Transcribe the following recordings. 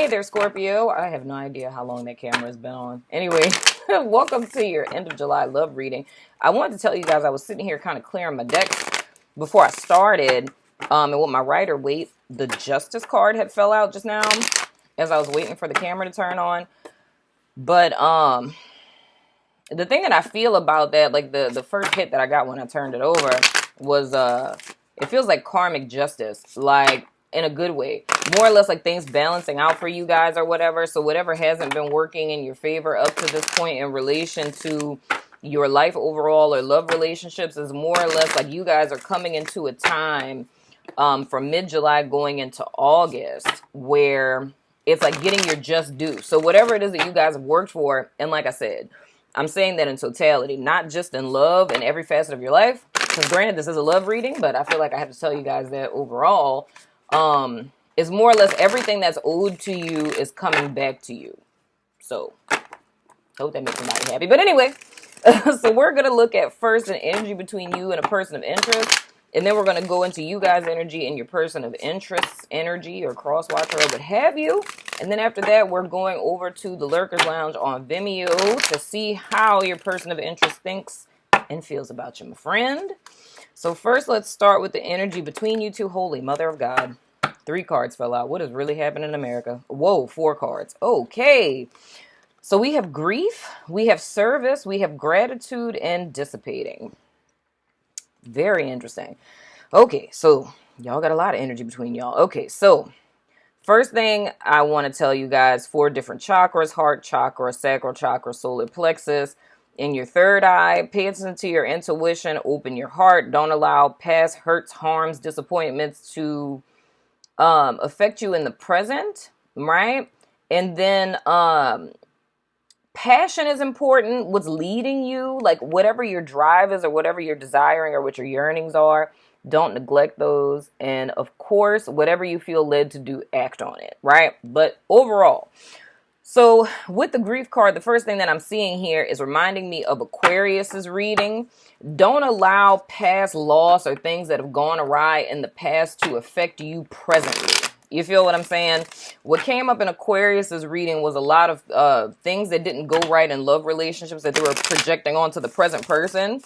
Hey there, Scorpio. I have no idea how long that camera has been on. Anyway, welcome to your end of July love reading. I wanted to tell you guys I was sitting here kind of clearing my decks before I started. And with my rider weight, the Justice card had fell out just now as I was waiting for the camera to turn on. But the thing that I feel about that, like the first hit that I got when I turned it over was it feels like karmic justice, like in a good way, more or less like things balancing out for you guys or whatever. So whatever hasn't been working in your favor up to this point in relation to your life overall or love relationships is more or less like you guys are coming into a time from mid-July going into August where it's like getting your just due. So whatever it is that you guys have worked for, and like I said, I'm saying that in totality, not just in love and every facet of your life. Because granted, this is a love reading, but I feel like I have to tell you guys that overall, it's more or less everything that's owed to you is coming back to you. So, hope that makes somebody happy. But anyway, so we're going to look at first an energy between you and a person of interest. And then we're going to go into you guys' energy and your person of interest energy or cross watcher or what have you. And then after that, we're going over to the Lurkers Lounge on Vimeo to see how your person of interest thinks and feels about you, my friend. So first, let's start with the energy between you two. Holy Mother of God. 3 cards fell out. What is really happening in America? Whoa, 4 cards. Okay. So we have grief, we have service, we have gratitude, and dissipating. Very interesting. Okay, so y'all got a lot of energy between y'all. Okay, so first thing I want to tell you guys, 4 different chakras: heart chakra, sacral chakra, solar plexus. In your third eye, pay attention to your intuition, open your heart. Don't allow past hurts, harms, disappointments to affect you in the present, right? And then passion is important. What's leading you, like whatever your drive is or whatever you're desiring or what your yearnings are, don't neglect those. And of course, whatever you feel led to do, act on it, right? But overall, so with the grief card, the first thing that I'm seeing here is reminding me of Aquarius's reading. Don't allow past loss or things that have gone awry in the past to affect you presently. You feel what I'm saying? What came up in Aquarius's reading was a lot of things that didn't go right in love relationships that they were projecting onto the present person.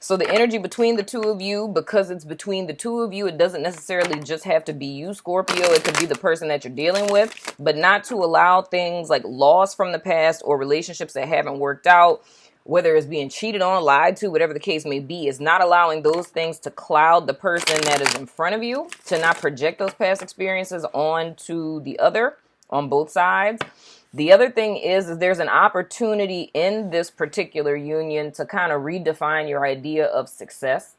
So the energy between the two of you, because it's between the two of you, it doesn't necessarily just have to be you, Scorpio. It could be the person that you're dealing with, but not to allow things like loss from the past or relationships that haven't worked out, whether it's being cheated on, lied to, whatever the case may be, is not allowing those things to cloud the person that is in front of you, to not project those past experiences onto the other on both sides. The other thing is there's an opportunity in this particular union to kind of redefine your idea of success,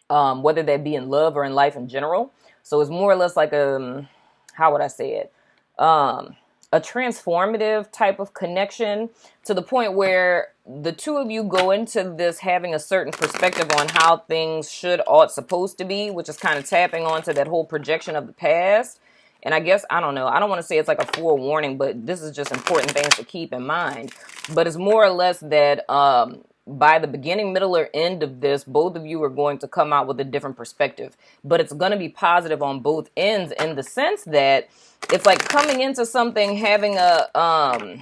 whether that be in love or in life in general. So it's more or less like how would I say it? A transformative type of connection to the point where the two of you go into this having a certain perspective on how things should, ought, supposed to be, which is kind of tapping onto that whole projection of the past. And I guess, I don't know, I don't want to say it's like a forewarning, but this is just important things to keep in mind. But it's more or less that by the beginning, middle, or end of this, both of you are going to come out with a different perspective. But it's going to be positive on both ends in the sense that it's like coming into something, having an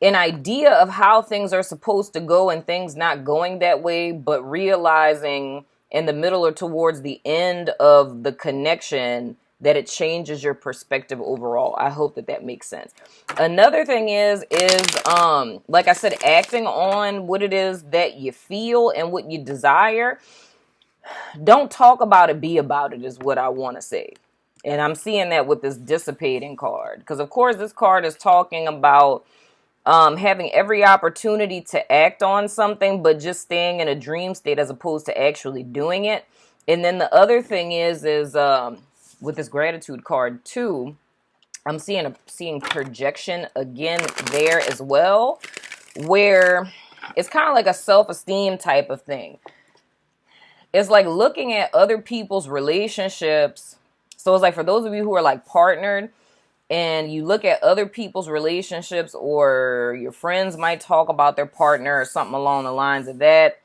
idea of how things are supposed to go and things not going that way, but realizing in the middle or towards the end of the connection that it changes your perspective overall. I hope that that makes sense. Another thing is like I said, acting on what it is that you feel and what you desire. Don't talk about it, be about it is what I want to say. And I'm seeing that with this dissipating card. Because, of course, this card is talking about having every opportunity to act on something, but just staying in a dream state as opposed to actually doing it. And then the other thing is with this gratitude card too, I'm seeing projection again there as well, where it's kind of like a self-esteem type of thing. It's like looking at other people's relationships. So it's like for those of you who are like partnered and you look at other people's relationships, or your friends might talk about their partner or something along the lines of that.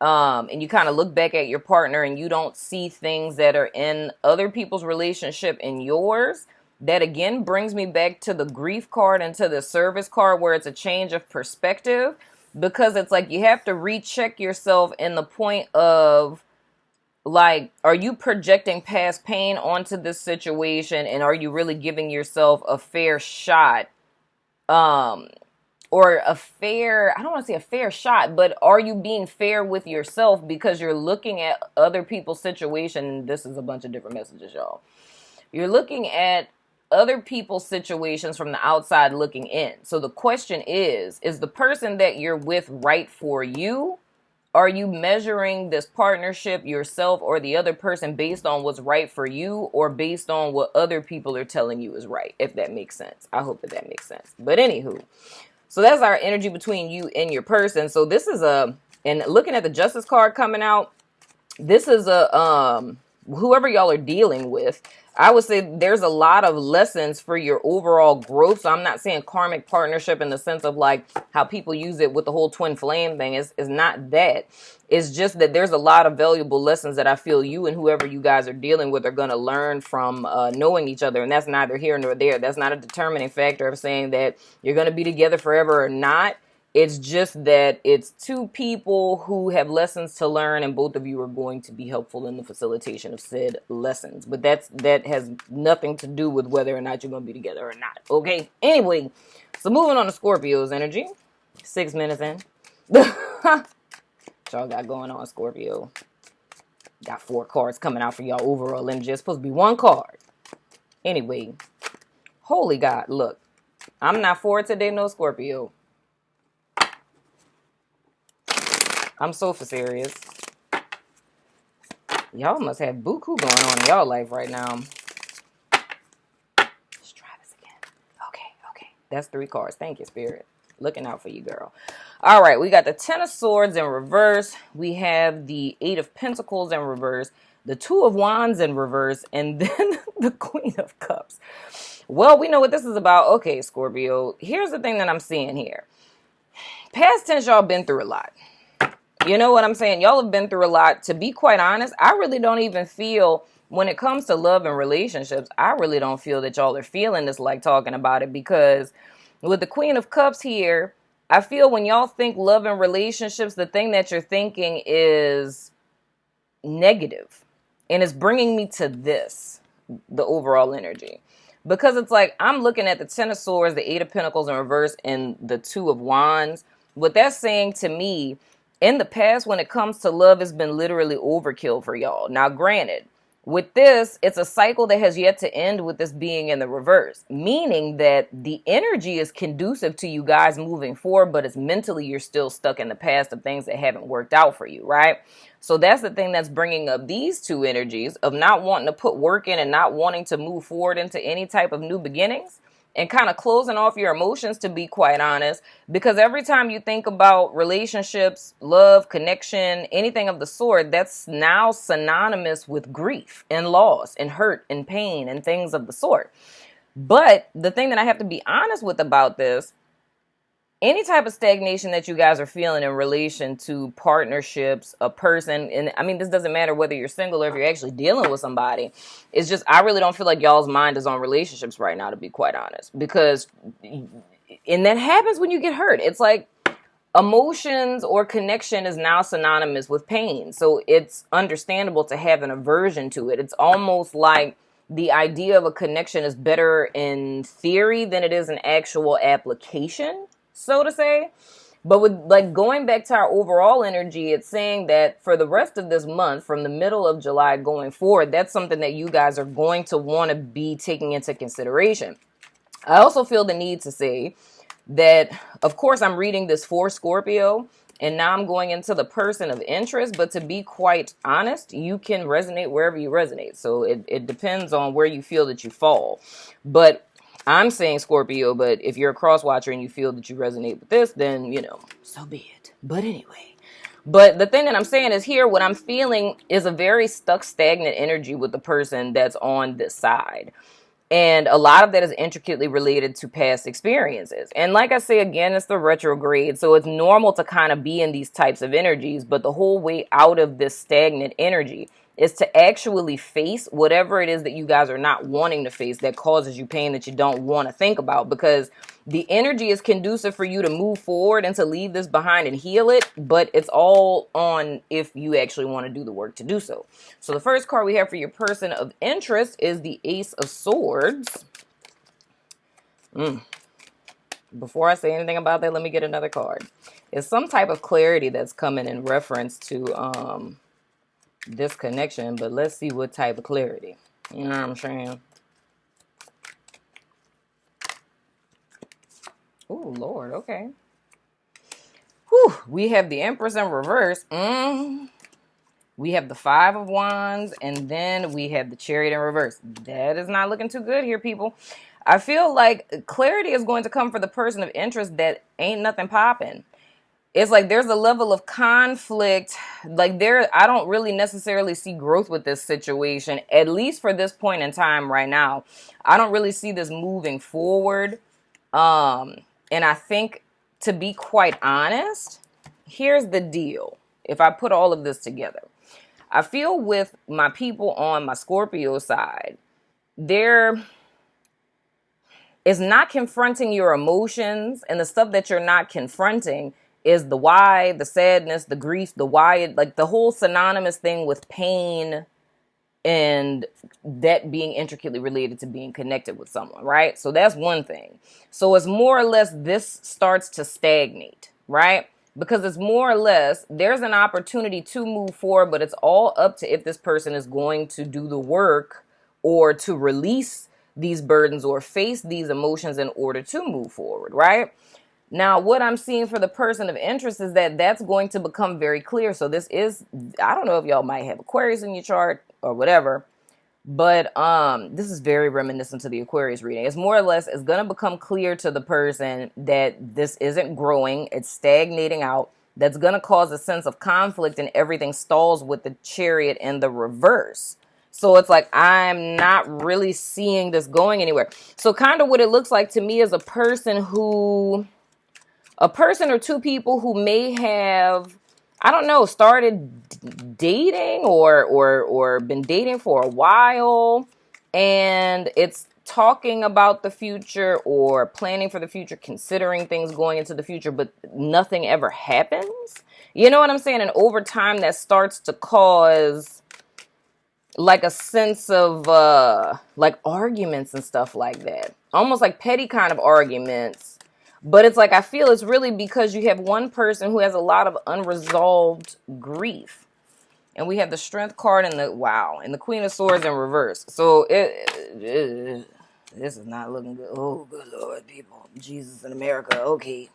And you kind of look back at your partner and you don't see things that are in other people's relationship in yours. that again brings me back to the grief card and to the service card, where it's a change of perspective, because it's like you have to recheck yourself in the point of, like, are you projecting past pain onto this situation, and are you really giving yourself a fair shot, or a fair, I don't want to say a fair shot, but are you being fair with yourself because you're looking at other people's situation? This is a bunch of different messages, y'all. You're looking at other people's situations from the outside looking in. So the question is the person that you're with right for you? Are you measuring this partnership, yourself or the other person, based on what's right for you, or based on what other people are telling you is right? If that makes sense. I hope that makes sense. But anywho, so that's our energy between you and your person. So this is and looking at the Justice card coming out, this is whoever y'all are dealing with, I would say there's a lot of lessons for your overall growth. So I'm not saying karmic partnership in the sense of like how people use it with the whole twin flame thing. Is not that. It's just that there's a lot of valuable lessons that I feel you and whoever you guys are dealing with are going to learn from knowing each other. And that's neither here nor there. That's not a determining factor of saying that you're going to be together forever or not. It's just that it's two people who have lessons to learn, and both of you are going to be helpful in the facilitation of said lessons. But that has nothing to do with whether or not you're going to be together or not. Okay? Anyway, so moving on to Scorpio's energy. 6 minutes in. What y'all got going on, Scorpio? Got 4 cards coming out for y'all overall energy. It's supposed to be 1 card. Anyway, holy God, look. I'm not for it today, no Scorpio. I'm so for serious. Y'all must have buku going on in y'all life right now. Let's try this again. Okay. That's 3 cards. Thank you, Spirit. Looking out for you, girl. All right, we got the 10 of Swords in reverse. We have the 8 of Pentacles in reverse. The 2 of Wands in reverse. And then the Queen of Cups. Well, we know what this is about. Okay, Scorpio. Here's the thing that I'm seeing here. Past tense, y'all been through a lot. You know what I'm saying? Y'all have been through a lot. To be quite honest, I really don't even feel, when it comes to love and relationships, I really don't feel that y'all are feeling this, like talking about it, because with the Queen of Cups here, I feel when y'all think love and relationships, the thing that you're thinking is negative. And it's bringing me to this, the overall energy. Because it's like, I'm looking at the 10 of Swords, the 8 of Pentacles in reverse, and the 2 of Wands. What that's saying to me, in the past, when it comes to love, it's been literally overkill for y'all. Now, granted, with this, it's a cycle that has yet to end with this being in the reverse, meaning that the energy is conducive to you guys moving forward, but it's mentally you're still stuck in the past of things that haven't worked out for you, right? So that's the thing that's bringing up these 2 energies of not wanting to put work in and not wanting to move forward into any type of new beginnings. And kind of closing off your emotions, to be quite honest, because every time you think about relationships, love, connection, anything of the sort, that's now synonymous with grief and loss and hurt and pain and things of the sort. But the thing that I have to be honest with about this, any type of stagnation that you guys are feeling in relation to partnerships, a person, and I mean, this doesn't matter whether you're single or if you're actually dealing with somebody. It's just, I really don't feel like y'all's mind is on relationships right now, to be quite honest, because, and that happens when you get hurt. It's like emotions or connection is now synonymous with pain. So it's understandable to have an aversion to it. It's almost like the idea of a connection is better in theory than it is in actual application, so to say. But with like going back to our overall energy, it's saying that for the rest of this month, from the middle of July going forward, that's something that you guys are going to want to be taking into consideration. I also feel the need to say that, of course, I'm reading this for Scorpio, and now I'm going into the person of interest. But to be quite honest, you can resonate wherever you resonate. So it depends on where you feel that you fall. But I'm saying Scorpio, but if you're a cross watcher and you feel that you resonate with this, then, you know, so be it. But anyway, but the thing that I'm saying is here, what I'm feeling is a very stuck, stagnant energy with the person that's on this side. And a lot of that is intricately related to past experiences. And like I say, again, it's the retrograde. So it's normal to kind of be in these types of energies. But the whole way out of this stagnant energy is to actually face whatever it is that you guys are not wanting to face that causes you pain that you don't want to think about, because the energy is conducive for you to move forward and to leave this behind and heal it, but it's all on if you actually want to do the work to do so. So the first card we have for your person of interest is the Ace of Swords. Before I say anything about that, let me get another card. It's some type of clarity that's coming in reference to this connection, but let's see what type of clarity. You know what I'm saying? Oh, Lord, okay. Whew, we have the Empress in reverse. We have the Five of Wands, and then we have the Chariot in reverse. That is not looking too good here, people. I feel like clarity is going to come for the person of interest that ain't nothing popping. It's like there's a level of conflict. Like I don't really necessarily see growth with this situation, at least for this point in time right now. I don't really see this moving forward. And I think, to be quite honest, here's the deal. If I put all of this together, I feel with my people on my Scorpio side, there is not confronting your emotions, and the stuff that you're not confronting is the why, the sadness, the grief, the why, like the whole synonymous thing with pain and that being intricately related to being connected with someone, right? So that's one thing. So it's more or less this starts to stagnate, right? Because it's more or less there's an opportunity to move forward, but it's all up to if this person is going to do the work or to release these burdens or face these emotions in order to move forward, right? Now, what I'm seeing for the person of interest is that that's going to become very clear. So this is, I don't know if y'all might have Aquarius in your chart or whatever, but this is very reminiscent to the Aquarius reading. It's more or less, it's going to become clear to the person that this isn't growing, it's stagnating out. That's going to cause a sense of conflict, and everything stalls with the Chariot in the reverse. So it's like, I'm not really seeing this going anywhere. So kind of what it looks like to me is a person or two people who may have, I don't know, started dating or been dating for a while, and it's talking about the future or planning for the future, considering things going into the future, but nothing ever happens. You know what I'm saying? And over time that starts to cause like a sense of like arguments and stuff like that. Almost like petty kind of arguments. But it's like, I feel it's really because you have one person who has a lot of unresolved grief. And we have the Strength card and the Queen of Swords in reverse. So this is not looking good. Oh, good Lord, people. Jesus in America. Okay.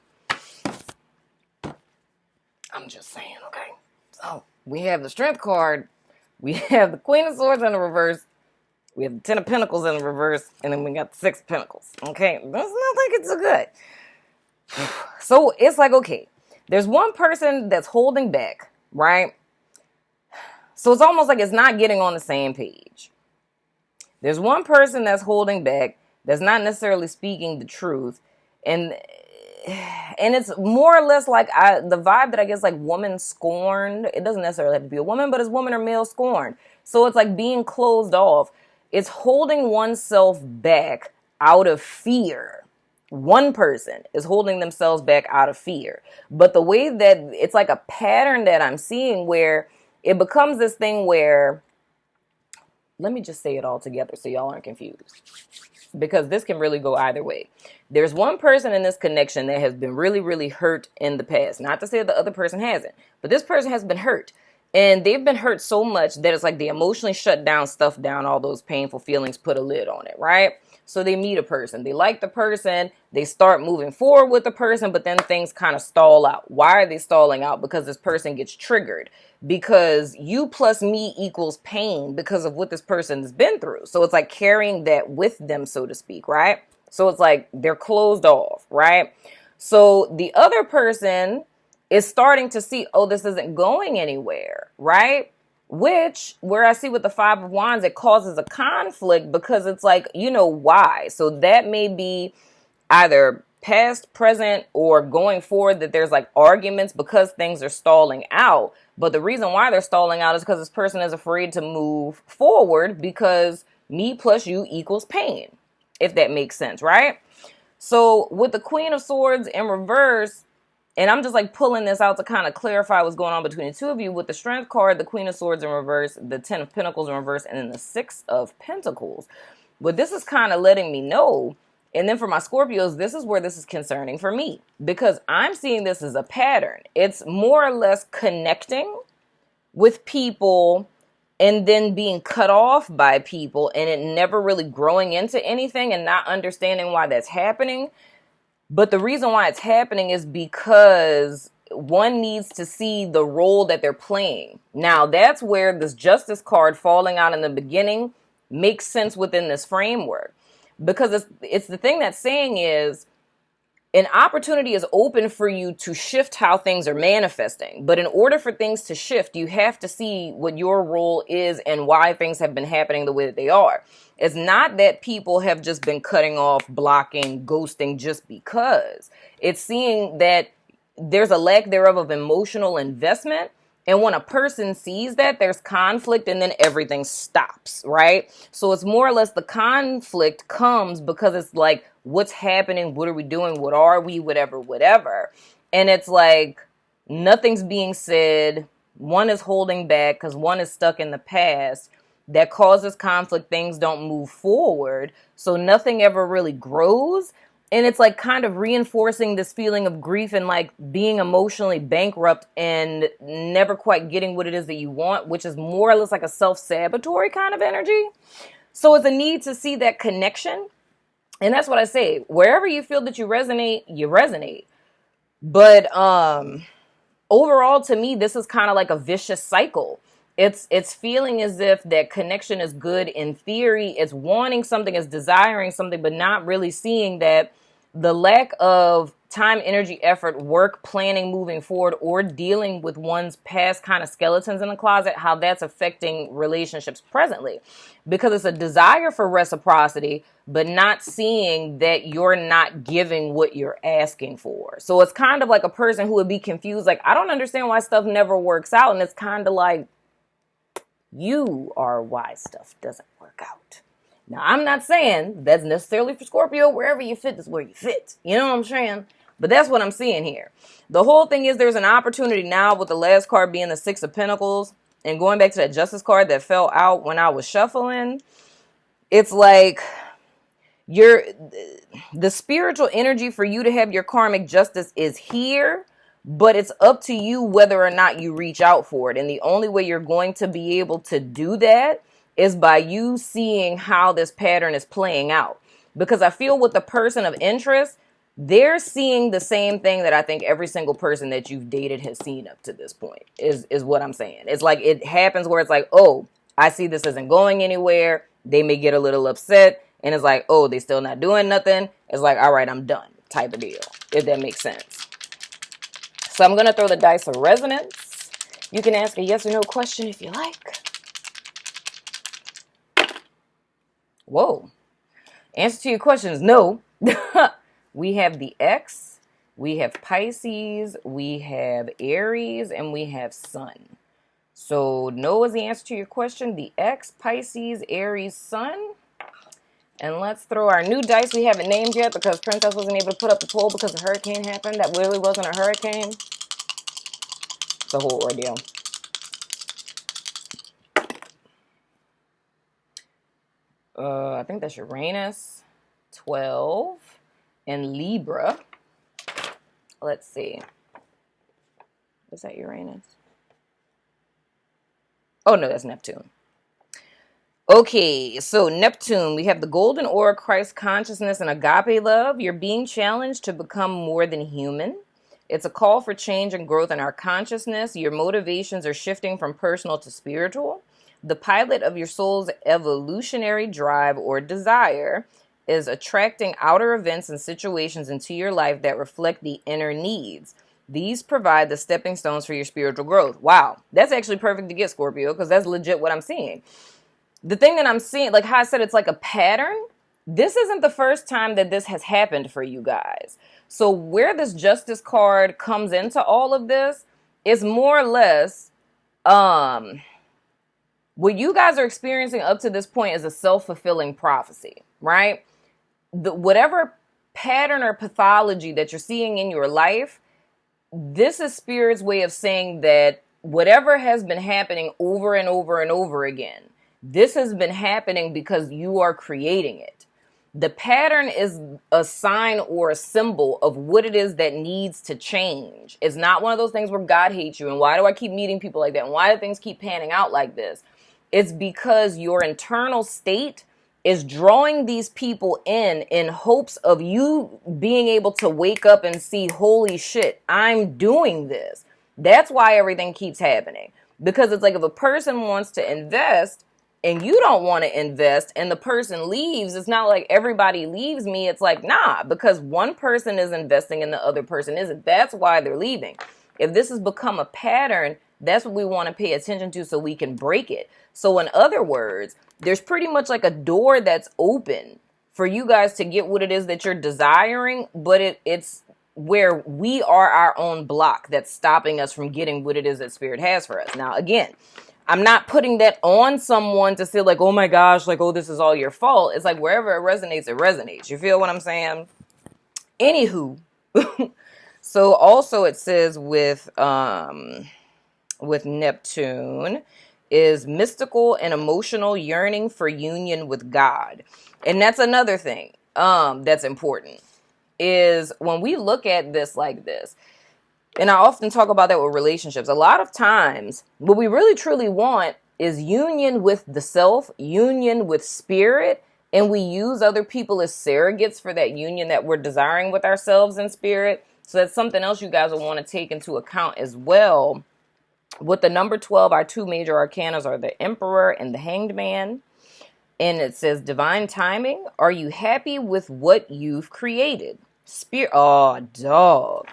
I'm just saying, okay. So we have the Strength card. We have the Queen of Swords in the reverse. We have the Ten of Pentacles in the reverse. And then we got the Six of Pentacles. Okay. Does not think it's so good. So it's like, okay, there's one person that's holding back, right? So it's almost like it's not getting on the same page. There's one person that's holding back, that's not necessarily speaking the truth. And it's more or less like the vibe that I guess like woman scorned. It doesn't necessarily have to be a woman, but it's woman or male scorned. So it's like being closed off. It's holding oneself back out of fear. One person is holding themselves back out of fear. But the way that it's like a pattern that I'm seeing where it becomes this thing where, let me just say it all together so y'all aren't confused, because this can really go either way. There's one person in this connection that has been really, really hurt in the past. Not to say the other person hasn't, but this person has been hurt. And they've been hurt so much that it's like they emotionally shut down, stuff down, all those painful feelings, put a lid on it, right? So they meet a person, they like the person, they start moving forward with the person, but then things kind of stall out. Why are they stalling out? Because this person gets triggered. Because you plus me equals pain because of what this person has been through. So it's like carrying that with them, so to speak, right? So it's like they're closed off, right? So the other person is starting to see, oh, this isn't going anywhere, right? Which, where I see with the Five of Wands, it causes a conflict because it's like, you know, why? So that may be either past, present, or going forward that there's like arguments because things are stalling out. But the reason why they're stalling out is because this person is afraid to move forward because me plus you equals pain, if that makes sense, right? So with the Queen of Swords in reverse, and I'm just like pulling this out to kind of clarify what's going on between the two of you. With the Strength card, the Queen of Swords in reverse, the Ten of Pentacles in reverse, and then the Six of Pentacles. But this is kind of letting me know, and then for my Scorpios, this is where this is concerning for me. Because I'm seeing this as a pattern. It's more or less connecting with people and then being cut off by people and it never really growing into anything and not understanding why that's happening. But the reason why it's happening is because one needs to see the role that they're playing. Now, that's where this Justice card falling out in the beginning makes sense within this framework. Because it's the thing that's saying is an opportunity is open for you to shift how things are manifesting. But in order for things to shift, you have to see what your role is and why things have been happening the way that they are. It's not that people have just been cutting off, blocking, ghosting just because. It's seeing that there's a lack thereof of emotional investment. And when a person sees that, there's conflict and then everything stops, right? So it's more or less the conflict comes because it's like, what's happening? What are we doing? What are we? Whatever. And it's like nothing's being said. One is holding back because one is stuck in the past. That causes conflict. Things don't move forward. So nothing ever really grows. And it's like kind of reinforcing this feeling of grief and like being emotionally bankrupt and never quite getting what it is that you want, which is more or less like a self-sabotatory kind of energy. So it's a need to see that connection. And that's what I say. Wherever you feel that you resonate, you resonate. But overall, to me, this is kind of like a vicious cycle. It's feeling as if that connection is good in theory. It's wanting something, it's desiring something, but not really seeing that the lack of time, energy, effort, work, planning, moving forward, or dealing with one's past kind of skeletons in the closet, how that's affecting relationships presently. Because it's a desire for reciprocity, but not seeing that you're not giving what you're asking for. So it's kind of like a person who would be confused, like, I don't understand why stuff never works out. And it's kind of like, you are why stuff doesn't work out. Now, I'm not saying that's necessarily for Scorpio. Wherever you fit is where you fit. You know what I'm saying? But that's what I'm seeing here. The whole thing is there's an opportunity now with the last card being the Six of Pentacles and going back to that Justice card that fell out when I was shuffling. It's like the spiritual energy for you to have your karmic justice is here. But it's up to you whether or not you reach out for it. And the only way you're going to be able to do that is by you seeing how this pattern is playing out. Because I feel with the person of interest, they're seeing the same thing that I think every single person that you've dated has seen up to this point, is what I'm saying. It's like it happens where it's like, oh, I see this isn't going anywhere. They may get a little upset. And it's like, oh, they still not doing nothing. It's like, all right, I'm done type of deal, if that makes sense. So I'm going to throw the dice of resonance. You can ask a yes or no question if you like. Whoa. Answer to your question is no. We have the X, we have Pisces, we have Aries, and we have Sun. So no is the answer to your question. The X, Pisces, Aries, Sun. And let's throw our new dice we haven't named yet because Princess wasn't able to put up the poll because a hurricane happened. That really wasn't a hurricane. It's a whole ordeal. I think that's Uranus, 12, and Libra. Let's see. Is that Uranus? Oh, no, that's Neptune. Okay, so Neptune, we have the golden aura, Christ consciousness, and agape love. You're being challenged to become more than human. It's a call for change and growth in our consciousness. Your motivations are shifting from personal to spiritual. The pilot of your soul's evolutionary drive or desire is attracting outer events and situations into your life that reflect the inner needs. These provide the stepping stones for your spiritual growth. Wow, that's actually perfect to get, Scorpio, because that's legit what I'm seeing. The thing that I'm seeing, like how I said, it's like a pattern. this isn't the first time that this has happened for you guys. So where this Justice card comes into all of this is more or less what you guys are experiencing up to this point is a self-fulfilling prophecy, right? Whatever pattern or pathology that you're seeing in your life, this is Spirit's way of saying that whatever has been happening over and over and over again, this has been happening because you are creating it. The pattern is a sign or a symbol of what it is that needs to change. It's not one of those things where God hates you and why do I keep meeting people like that and why do things keep panning out like this? It's because your internal state is drawing these people in hopes of you being able to wake up and see, holy shit, I'm doing this. That's why everything keeps happening. Because it's like if a person wants to invest and you don't want to invest and the person leaves, it's not like everybody leaves me. It's like, nah, because one person is investing and the other person isn't. That's why they're leaving. If this has become a pattern, that's what we want to pay attention to so we can break it. So in other words, there's pretty much like a door that's open for you guys to get what it is that you're desiring, but it's where we are our own block that's stopping us from getting what it is that Spirit has for us. Now, again, I'm not putting that on someone to say like, oh my gosh, like, oh, this is all your fault. It's like wherever it resonates, it resonates. You feel what I'm saying? Anywho, so also it says with Neptune is mystical and emotional yearning for union with God. And that's another thing that's important is when we look at this like this, and I often talk about that with relationships, a lot of times what we really truly want is union with the self, union with spirit, and we use other people as surrogates for that union that we're desiring with ourselves and spirit. So that's something else you guys will want to take into account as well. With the number 12, our two major arcanas are the Emperor and the Hanged Man. And it says, divine timing. Are you happy with what you've created? Spirit. Oh, dog.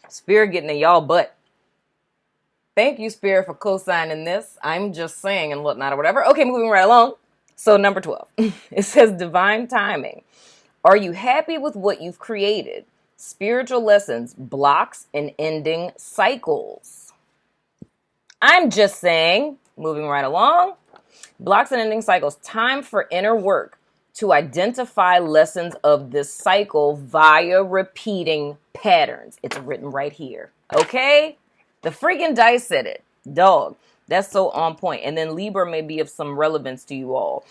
Spirit getting in y'all butt. Thank you, Spirit, for co-signing this. I'm just saying and whatnot or whatever. Okay, moving right along. So number 12. It says, divine timing. Are you happy with what you've created? Spiritual lessons, blocks, and ending cycles. I'm just saying, moving right along, blocks and ending cycles, time for inner work to identify lessons of this cycle via repeating patterns. It's written right here. Okay? The freaking dice said it. Dog. That's so on point. And then Libra may be of some relevance to you all.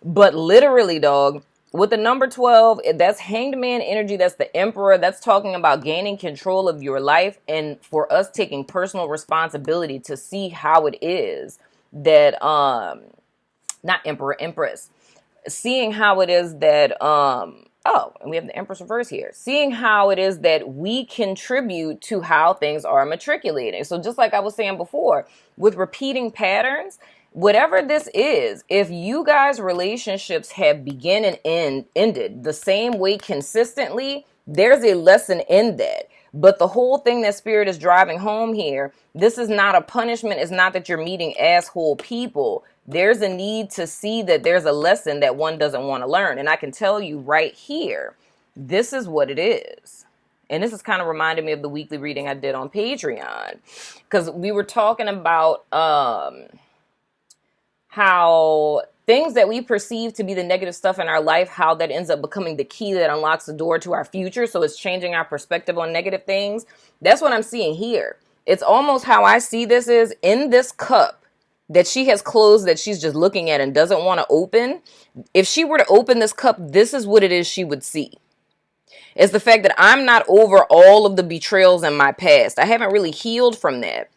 But literally, dog, with the number 12, that's Hanged Man energy. That's the Emperor. That's talking about gaining control of your life and for us taking personal responsibility to see how it is that, not Emperor, Empress. Seeing how it is that, and we have the Empress reverse here. Seeing how it is that we contribute to how things are matriculating. So just like I was saying before, with repeating patterns, whatever this is, if you guys' relationships have begun and ended the same way consistently, there's a lesson in that. But the whole thing that Spirit is driving home here, this is not a punishment. It's not that you're meeting asshole people. There's a need to see that there's a lesson that one doesn't want to learn. And I can tell you right here, this is what it is. And this is kind of reminding me of the weekly reading I did on Patreon. Because we were talking about how things that we perceive to be the negative stuff in our life, how that ends up becoming the key that unlocks the door to our future. So it's changing our perspective on negative things. That's what I'm seeing here. It's almost how I see this is in this cup that she has closed that she's just looking at and doesn't want to open. If she were to open this cup, this is what it is she would see. It's the fact that I'm not over all of the betrayals in my past. I haven't really healed from that.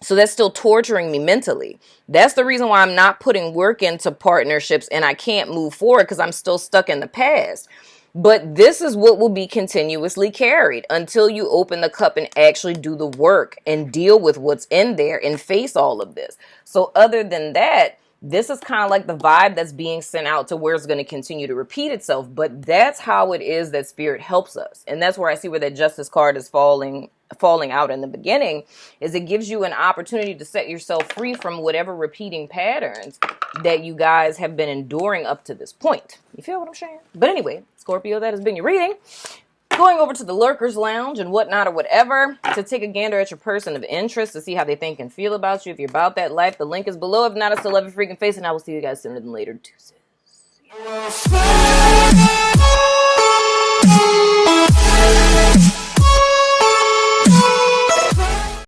So that's still torturing me mentally. That's the reason why I'm not putting work into partnerships and I can't move forward because I'm still stuck in the past. But this is what will be continuously carried until you open the cup and actually do the work and deal with what's in there and face all of this. So other than that, This is kind of like the vibe that's being sent out to where it's going to continue to repeat itself. But that's how it is that spirit helps us. And that's where I see where that justice card is falling out in the beginning, is it gives you an opportunity to set yourself free from whatever repeating patterns that you guys have been enduring up to this point. You feel what I'm saying? But anyway, Scorpio, that has been your reading. Going over to the Lurkers Lounge and whatnot or whatever to take a gander at your person of interest to see how they think and feel about you. If you're about that life, the link is below. If not, I still love your freaking face, and I will see you guys sooner than later. Deuces.